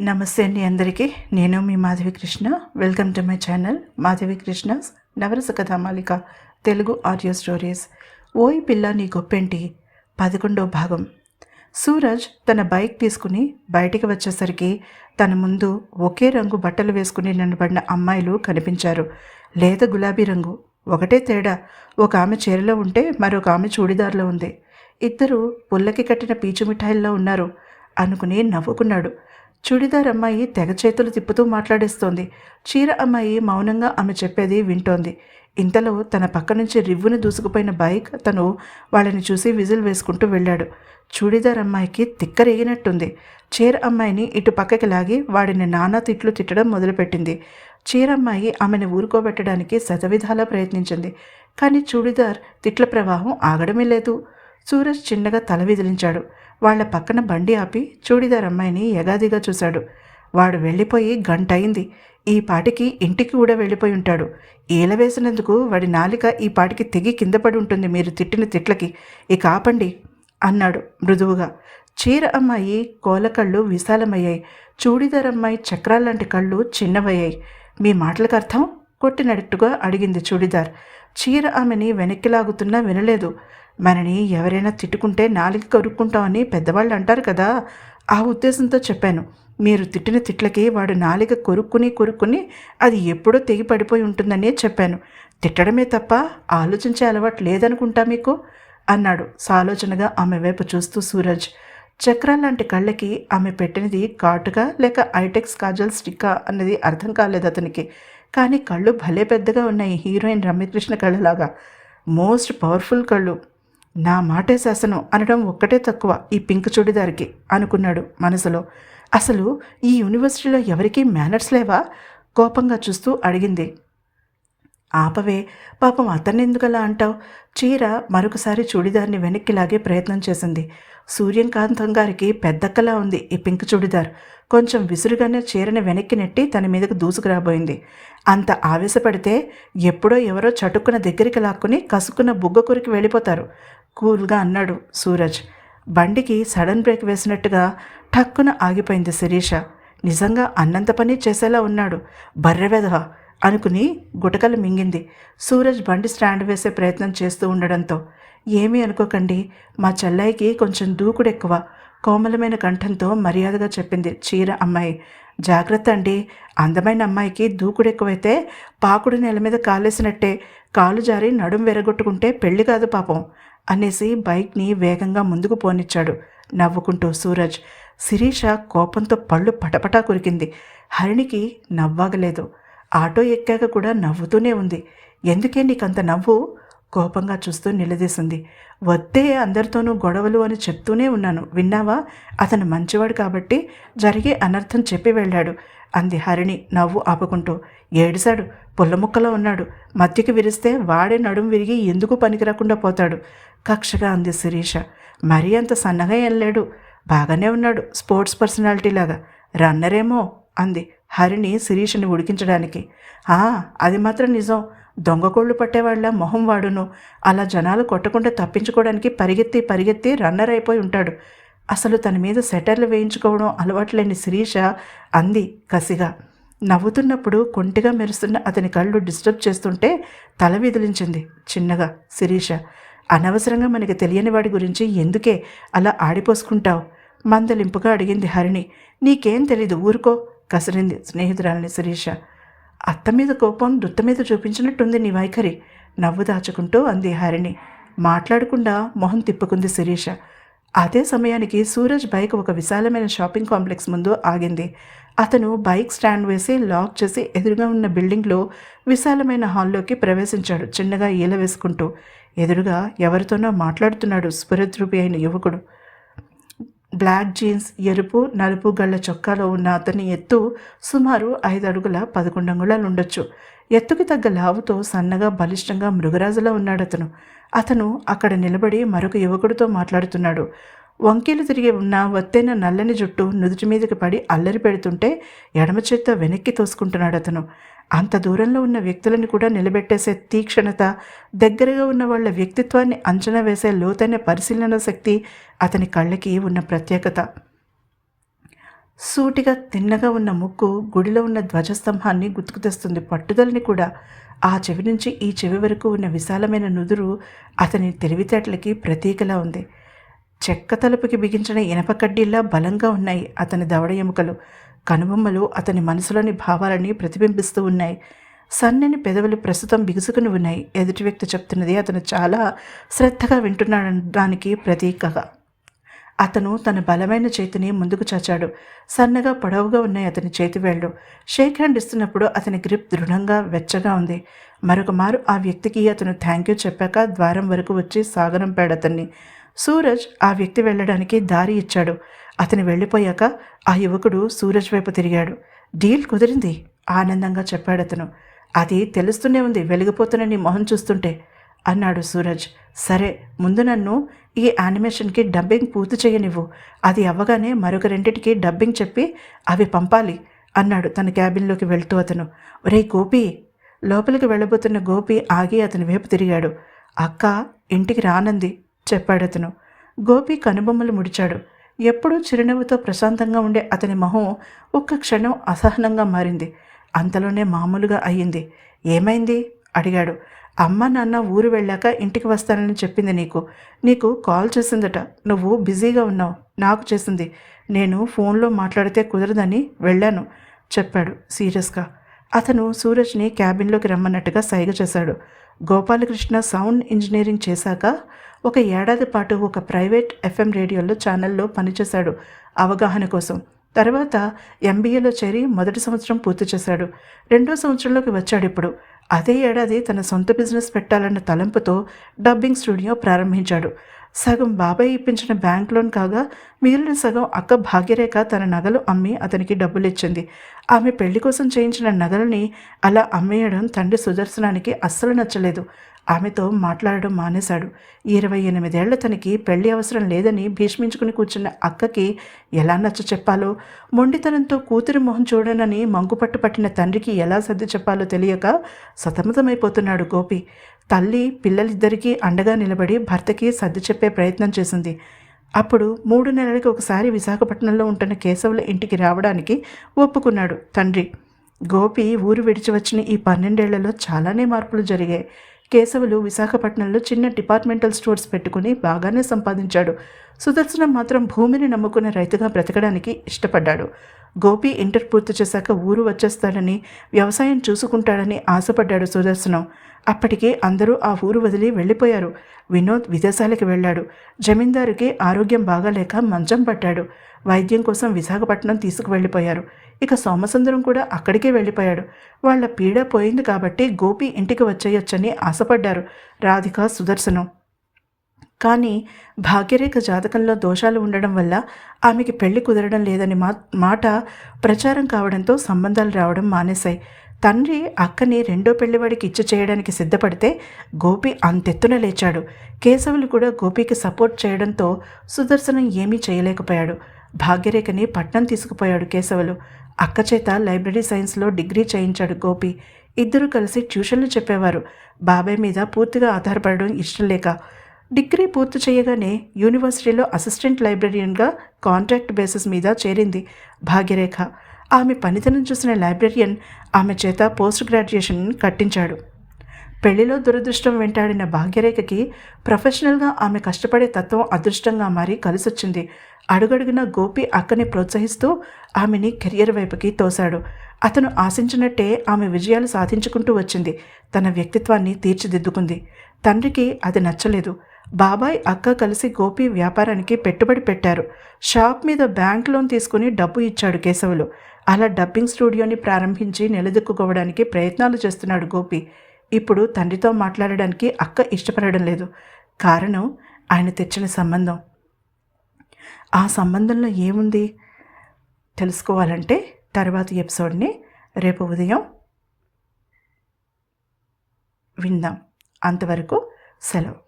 నమస్తే అండి అందరికీ. నేను మీ Madhavi Krishna. Welcome to my channel Madhavi Krishna's Navarasa Kathamalika Telugu audio stories. ఓయ్ పిల్ల నీ గొప్పేంటి 11వ భాగం. సూరజ్ తన బైక్ తీసుకుని బయటికి వచ్చేసరికి తన ముందు ఒకే రంగు బట్టలు వేసుకుని నిలబడిన అమ్మాయిలు కనిపించారు. లేత గులాబీ రంగు. ఒకటే తేడా, ఒక ఆమె చీరలో ఉంటే మరొక ఆమె చూడిదార్లో ఉంది. ఇద్దరు పుల్లకి కట్టిన పీచు మిఠాయిల్లో ఉన్నారు అనుకుని నవ్వుకున్నాడు. చూడిదార్ అమ్మాయి తెగ చేతులు తిప్పుతూ మాట్లాడేస్తోంది. చీర అమ్మాయి మౌనంగా ఆమె చెప్పేది వింటోంది. ఇంతలో తన పక్క నుంచి రివ్వును దూసుకుపోయిన బైక్ తను వాళ్ళని చూసి విజిల్ వేసుకుంటూ వెళ్ళాడు. చూడిదార్ అమ్మాయికి తిక్కరేగినట్టుంది. చీర అమ్మాయిని ఇటు పక్కకి లాగి వాడిని నానా తిట్లు తిట్టడం మొదలుపెట్టింది. చీర అమ్మాయి ఆమెను ఊరుకోబెట్టడానికి శతవిధాలా ప్రయత్నించింది. కానీ చూడిదార్ తిట్ల ప్రవాహం ఆగడమే లేదు. సూరజ్ చిన్నగా తల విదిలించాడు. వాళ్ల పక్కన బండి ఆపి చూడిదార్ అమ్మాయిని యగాదిగా చూశాడు. వాడు వెళ్ళిపోయి గంట అయింది. ఈ పాటికి ఇంటికి కూడా వెళ్ళిపోయి ఉంటాడు. ఈల వేసినందుకు వాడి నాలిక ఈ పాటికి తెగి కింద పడి ఉంటుంది మీరు తిట్టిన తిట్లకి. ఇక ఆపండి అన్నాడు మృదువుగా. చీర అమ్మాయి కోలకళ్ళు విశాలమయ్యాయి. చూడిదార్ అమ్మాయి చక్రాల్లాంటి కళ్ళు చిన్నవయ్యాయి. మీ మాటలకు అర్థం కొట్టినట్టుగా అడిగింది చూడిదార్. చీర ఆమెని వెనక్కి లాగుతున్నా వినలేదు. మనని ఎవరైనా తిట్టుకుంటే నాలిక కొరుక్కుంటామని పెద్దవాళ్ళు అంటారు కదా, ఆ ఉద్దేశంతో చెప్పాను. మీరు తిట్టిన తిట్లకి వాడు నాలిక కొరుక్కుని అది ఎప్పుడో తెగి పడిపోయి ఉంటుందని చెప్పాను. తిట్టడమే తప్ప ఆలోచించే అలవాటు లేదనుకుంటా మీకు అన్నాడు సాలోచనగా ఆమె వైపు చూస్తూ సూరజ్. చక్రాల్లాంటి కళ్ళకి ఆమె పెట్టినది కాటుగా లేక ఐటెక్స్ కాజల్ స్టిక్కా అన్నది అర్థం కాలేదు అతనికి. కానీ కళ్ళు భలే పెద్దగా ఉన్నాయి. హీరోయిన్ రమ్యకృష్ణ కళ్ళలాగా మోస్ట్ పవర్ఫుల్ కళ్ళు. నా మాటే శాసనం అనడం ఒక్కటే తక్కువ ఈ పింక్ చూడిదారికి అనుకున్నాడు మనసులో. అసలు ఈ యూనివర్సిటీలో ఎవరికీ మేనర్స్ లేవా? కోపంగా చూస్తూ అడిగింది. ఆపవే, పాపం అతన్ని ఎందుకలా అంటావు? చీర మరొకసారి చూడిదార్ని వెనక్కి లాగే ప్రయత్నం చేసింది. సూర్యకాంతం గారికి పెద్దక్కలా ఉంది ఈ పింక్ చూడిదార్. కొంచెం విసురుగానే చీరని వెనక్కి నెట్టి తన మీదకు దూసుకురాబోయింది. అంత ఆవేశపడితే ఎప్పుడో ఎవరో చటుక్కున దగ్గరికి లాక్కుని కసుక్కున్న బుగ్గ కొరికి వెళ్ళిపోతారు కూల్గా అన్నాడు సూరజ్. బండికి సడన్ బ్రేక్ వేసినట్టుగా ఠక్కున ఆగిపోయింది శిరీష. నిజంగా అన్నంత పని చేసేలా ఉన్నాడు బర్రెవెధవ అనుకుని గుటకలు మింగింది. సూరజ్ బండి స్టాండ్ వేసే ప్రయత్నం చేస్తూ ఉండడంతో. ఏమీ అనుకోకండి, మా చెల్లాయికి కొంచెం దూకుడెక్కువ కోమలమైన కంఠంతో మర్యాదగా చెప్పింది చీర అమ్మాయి. జాగ్రత్త అండి, అందమైన అమ్మాయికి దూకుడెక్కువైతే పాకుడు నెల మీద కాలేసినట్టే. కాలు జారి నడుం వెరగొట్టుకుంటే పెళ్లి కాదు పాపం అనేసి బైక్ని వేగంగా ముందుకు పోనిచ్చాడు నవ్వుకుంటూ సూరజ్. శిరీష కోపంతో పళ్ళు పటపటా కొరికింది. హరిణికి నవ్వాగలేదు. ఆటో ఎక్కాక కూడా నవ్వుతూనే ఉంది. ఎందుకే నీకంత నవ్వు? కోపంగా చూస్తూ నిలదీసింది. వద్దే అందరితోనూ గొడవలు అని చెప్తూనే ఉన్నాను, విన్నావా? అతను మంచివాడు కాబట్టి జరిగే అనర్థం చెప్పి వెళ్ళాడు అంది హరిణి నవ్వు ఆపుకుంటూ. ఏడిశాడు, పుల్లముక్కలో ఉన్నాడు. మధ్యకి విరిస్తే వాడే నడుం విరిగి ఎందుకు పనికిరాకుండా పోతాడు కక్షగా అంది శిరీష. మరీ అంత సన్నగా వెళ్ళాడు, బాగానే ఉన్నాడు, స్పోర్ట్స్ పర్సనాలిటీలాగా. రన్నరేమో అంది హరిణి శిరీషని ఉడికించడానికి. అది మాత్రం నిజం. దొంగకోళ్ళు పట్టేవాళ్ళ మొహం వాడును. అలా జనాలు కొట్టకుండా తప్పించుకోవడానికి పరిగెత్తి రన్నర్ అయిపోయి ఉంటాడు. అసలు తన మీద సెటర్లు వేయించుకోవడం అలవాట్లేని శిరీష అంది కసిగా. నవ్వుతున్నప్పుడు కొంటిగా మెరుస్తున్న అతని కళ్ళు డిస్టర్బ్ చేస్తుంటే తల విదిలించింది చిన్నగా శిరీష. అనవసరంగా మనకి తెలియని వాడి గురించి ఎందుకే అలా ఆడిపోసుకుంటావు మందలింపుగా అడిగింది హరిణి. నీకేం తెలీదు, ఊరుకో కసిరింది స్నేహితురాలని శిరీష. అత్త మీద కోపం దుత్త మీద చూపించినట్టుంది నీ వైఖరి నవ్వు దాచుకుంటూ అంది హరిణి. మాట్లాడకుండా మొహం తిప్పుకుంది శిరీష. అదే సమయానికి సూరజ్ బైక్ ఒక విశాలమైన షాపింగ్ కాంప్లెక్స్ ముందు ఆగింది. అతను బైక్ స్టాండ్ వేసి లాక్ చేసి ఎదురుగా ఉన్న బిల్డింగ్లో విశాలమైన హాల్లోకి ప్రవేశించాడు చిన్నగా ఈల వేసుకుంటూ. ఎదురుగా ఎవరితోనో మాట్లాడుతున్నాడు స్ఫురద్రూపి అయిన యువకుడు. బ్లాక్ జీన్స్, ఎరుపు నలుపు గళ్ళ చొక్కాలో ఉన్న అతని ఎత్తు సుమారు 5 అడుగుల 11 అంగుళాలు ఉండొచ్చు. ఎత్తుకి తగ్గ లావుతో సన్నగా బలిష్టంగా మృగరాజులా ఉన్నాడు అతను అక్కడ నిలబడి మరొక యువకుడితో మాట్లాడుతున్నాడు. వంకీలు తిరిగి ఉన్న ఒత్తైన నల్లని జుట్టు నుదుటి మీదకి పడి అల్లరి పెడుతుంటే ఎడమ చేత్తో వెనక్కి తోసుకుంటున్నాడు అతను. అంత దూరంలో ఉన్న వ్యక్తులను కూడా నిలబెట్టేసే తీక్షణత, దగ్గరగా ఉన్న వాళ్ళ వ్యక్తిత్వాన్ని అంచనా వేసే లోతైన పరిశీలన శక్తి అతని కళ్ళకి ఉన్న ప్రత్యేకత. సూటిగా తిన్నగా ఉన్న ముక్కు గుడిలో ఉన్న ధ్వజస్తంభాన్ని గుర్తుకు తెస్తుంది, పట్టుదలని కూడా. ఆ చెవి నుంచి ఈ చెవి వరకు ఉన్న విశాలమైన నుదురు అతని తెలివితేటలకి ప్రతీకలా ఉంది. చెక్క తలుపుకి బిగించిన ఇనప కడ్డీల్లా బలంగా ఉన్నాయి అతని దవడ ఎముకలు. కనుబొమ్మలు అతని మనసులోని భావాలని ప్రతిబింబిస్తూ ఉన్నాయి. సన్నని పెదవులు ప్రస్తుతం బిగుసుకుని ఉన్నాయి. ఎదుటి వ్యక్తి చెప్తున్నది అతను చాలా శ్రద్ధగా వింటున్నాడనడానికి ప్రతీకగా. అతను తన బలమైన చేతిని ముందుకు చాచాడు. సన్నగా పొడవుగా ఉన్నాయి అతని చేతివేళ్లు. షేక్ హ్యాండ్ ఇస్తున్నప్పుడు అతని గ్రిప్ దృఢంగా వెచ్చగా ఉంది. మరొక మారు ఆ వ్యక్తికి అతను థ్యాంక్ యూ చెప్పాక ద్వారం వరకు వచ్చి సాగనంపాడు అతన్ని. సూరజ్ ఆ వ్యక్తి వెళ్ళడానికి దారి ఇచ్చాడు. అతను వెళ్ళిపోయాక ఆ యువకుడు సూరజ్ వైపు తిరిగాడు. డీల్ కుదిరింది ఆనందంగా చెప్పాడతను. అది తెలుస్తూనే ఉంది వెలిగిపోతున్న నీ మొహం చూస్తుంటే అన్నాడు సూరజ్. సరే, ముందు నన్ను ఈ యానిమేషన్కి డబ్బింగ్ పూర్తి చేయనివ్వు. అది అవ్వగానే మరొక రెండింటికి డబ్బింగ్ చెప్పి అవి పంపాలి అన్నాడు తన క్యాబిన్లోకి వెళ్తూ అతను. ఒరే గోపి! లోపలికి వెళ్ళబోతున్న గోపి ఆగి అతని వైపు తిరిగాడు. అక్క ఇంటికి రానంది చెప్పాడతను. గోపి కనుబొమ్మలు ముడిచాడు. ఎప్పుడూ చిరునవ్వుతో ప్రశాంతంగా ఉండే అతని మొహం ఒక్క క్షణం అసహనంగా మారింది. అంతలోనే మామూలుగా అయ్యింది. ఏమైంది అడిగాడు. అమ్మ నాన్న ఊరు వెళ్ళాక ఇంటికి వస్తానని చెప్పింది నీకు కాల్ చేసిందట. నువ్వు బిజీగా ఉన్నావు. నాకు చేసింది. నేను ఫోన్లో మాట్లాడితే కుదరదని వెళ్ళాను చెప్పాడు సీరియస్గా. అతను సూరజ్ని క్యాబిన్లోకి రమ్మన్నట్టుగా సైగ చేశాడు. గోపాలకృష్ణ సౌండ్ ఇంజనీరింగ్ చేశాక 1 ఏడాది పాటు ఒక ప్రైవేట్ FM రేడియోలో ఛానల్లో పనిచేశాడు అవగాహన కోసం. తర్వాత MBAలో చేరి మొదటి సంవత్సరం పూర్తి చేశాడు. 2వ సంవత్సరంలోకి వచ్చాడిప్పుడు. అదే ఏడాది తన సొంత బిజినెస్ పెట్టాలన్న తలంపుతో డబ్బింగ్ స్టూడియో ప్రారంభించాడు. సగం బాబాయ్ ఇప్పించిన బ్యాంక్ లోన్ కాగా మిగిలిన సగం అక్క భాగ్యరేఖ తన నగలు అమ్మి అతనికి డబ్బులు ఇచ్చింది. ఆమె పెళ్లి కోసం చేయించిన నగలని అలా అమ్మేయడం తండ్రి సుదర్శనానికి అస్సలు నచ్చలేదు. ఆమెతో మాట్లాడడం మానేశాడు. 28 ఏళ్ల తనకి పెళ్లి అవసరం లేదని భీష్మించుకుని కూర్చున్న అక్కకి ఎలా నచ్చ చెప్పాలో, మొండితనంతో కూతురి మొహం చూడనని మంకుపట్టు పట్టిన తండ్రికి ఎలా సర్ది చెప్పాలో తెలియక సతమతమైపోతున్నాడు గోపి. తల్లి పిల్లలిద్దరికీ అండగా నిలబడి భర్తకి సర్ది చెప్పే ప్రయత్నం చేసింది. అప్పుడు 3 నెలలకి ఒకసారి విశాఖపట్నంలో ఉంటున్న కేశవుల ఇంటికి రావడానికి ఒప్పుకున్నాడు తండ్రి. గోపి ఊరు విడిచి వచ్చిన ఈ 12 ఏళ్లలో చాలానే మార్పులు జరిగాయి. కేశవులు విశాఖపట్నంలో చిన్న డిపార్ట్మెంటల్ స్టోర్స్ పెట్టుకుని బాగానే సంపాదించాడు. సుదర్శనం మాత్రం భూమిని నమ్ముకున్న రైతుగా బ్రతకడానికి ఇష్టపడ్డాడు. గోపి ఇంటర్ పూర్తి చేశాక ఊరు వచ్చేస్తాడని, వ్యవసాయం చూసుకుంటాడని ఆశపడ్డాడు సుదర్శనం. అప్పటికే అందరూ ఆ ఊరు వదిలి వెళ్ళిపోయారు. వినోద్ విదేశాలకు వెళ్ళాడు. జమీందారుకి ఆరోగ్యం బాగాలేక మంచం పట్టాడు. వైద్యం కోసం విశాఖపట్నం తీసుకువెళ్ళిపోయారు. ఇక సోమసుందరం కూడా అక్కడికే వెళ్ళిపోయాడు. వాళ్ల పీడ పోయింది కాబట్టి గోపి ఇంటికి వచ్చేయొచ్చని ఆశపడ్డారు రాధిక, సుదర్శనం. కానీ భాగ్యరేఖ జాతకంలో దోషాలు ఉండడం వల్ల ఆమెకి పెళ్లి కుదరడం లేదని మాట ప్రచారం కావడంతో సంబంధాలు రావడం మానేశాయి. తండ్రి అక్కని 2వ పెళ్లివాడికి ఇచ్చి చేయడానికి సిద్ధపడితే గోపి అంతెత్తున లేచాడు. కేశవులు కూడా గోపికి సపోర్ట్ చేయడంతో సుదర్శనం ఏమీ చేయలేకపోయాడు. భాగ్యరేఖని పట్నం తీసుకుపోయాడు కేశవులు. అక్క చేత లైబ్రరీ సైన్స్లో డిగ్రీ చేయించాడు గోపి. ఇద్దరూ కలిసి ట్యూషన్లు చెప్పేవారు. బాబాయ్ మీద పూర్తిగా ఆధారపడడం ఇష్టం లేక. డిగ్రీ పూర్తి చేయగానే యూనివర్సిటీలో అసిస్టెంట్ లైబ్రరీయన్గా కాంట్రాక్ట్ బేసిస్ మీద చేరింది భాగ్యరేఖ. ఆమె పనితనం చూసిన లైబ్రరియన్ ఆమె చేత పోస్ట్ గ్రాడ్యుయేషన్ కట్టించాడు. పెళ్లిలో దురదృష్టం వెంటాడిన భాగ్యరేఖకి ప్రొఫెషనల్గా ఆమె కష్టపడే తత్వం అదృష్టంగా మారి కలిసొచ్చింది. అడుగడుగున గోపి అక్కని ప్రోత్సహిస్తూ ఆమెని కెరియర్ వైపుకి తోశాడు. అతను ఆశించినట్టే ఆమె విజయాలు సాధించుకుంటూ వచ్చింది. తన వ్యక్తిత్వాన్ని తీర్చిదిద్దుకుంది. తండ్రికి అది నచ్చలేదు. బాబాయ్ అక్క కలిసి గోపి వ్యాపారానికి పెట్టుబడి పెట్టారు. షాప్ మీద బ్యాంక్ లోన్ తీసుకుని డబ్బు ఇచ్చాడు కేశవులు. అలా డబ్బింగ్ స్టూడియోని ప్రారంభించి నిలదొక్కుకోవడానికి ప్రయత్నాలు చేస్తున్నాడు గోపి. ఇప్పుడు తండ్రితో మాట్లాడడానికి అక్క ఇష్టపడడం లేదు. కారణం ఆయన తెచ్చిన సంబంధం. ఆ సంబంధంలో ఏముంది తెలుసుకోవాలంటే తర్వాతి ఎపిసోడ్ని రేపు ఉదయం విందాం. అంతవరకు సెలవు.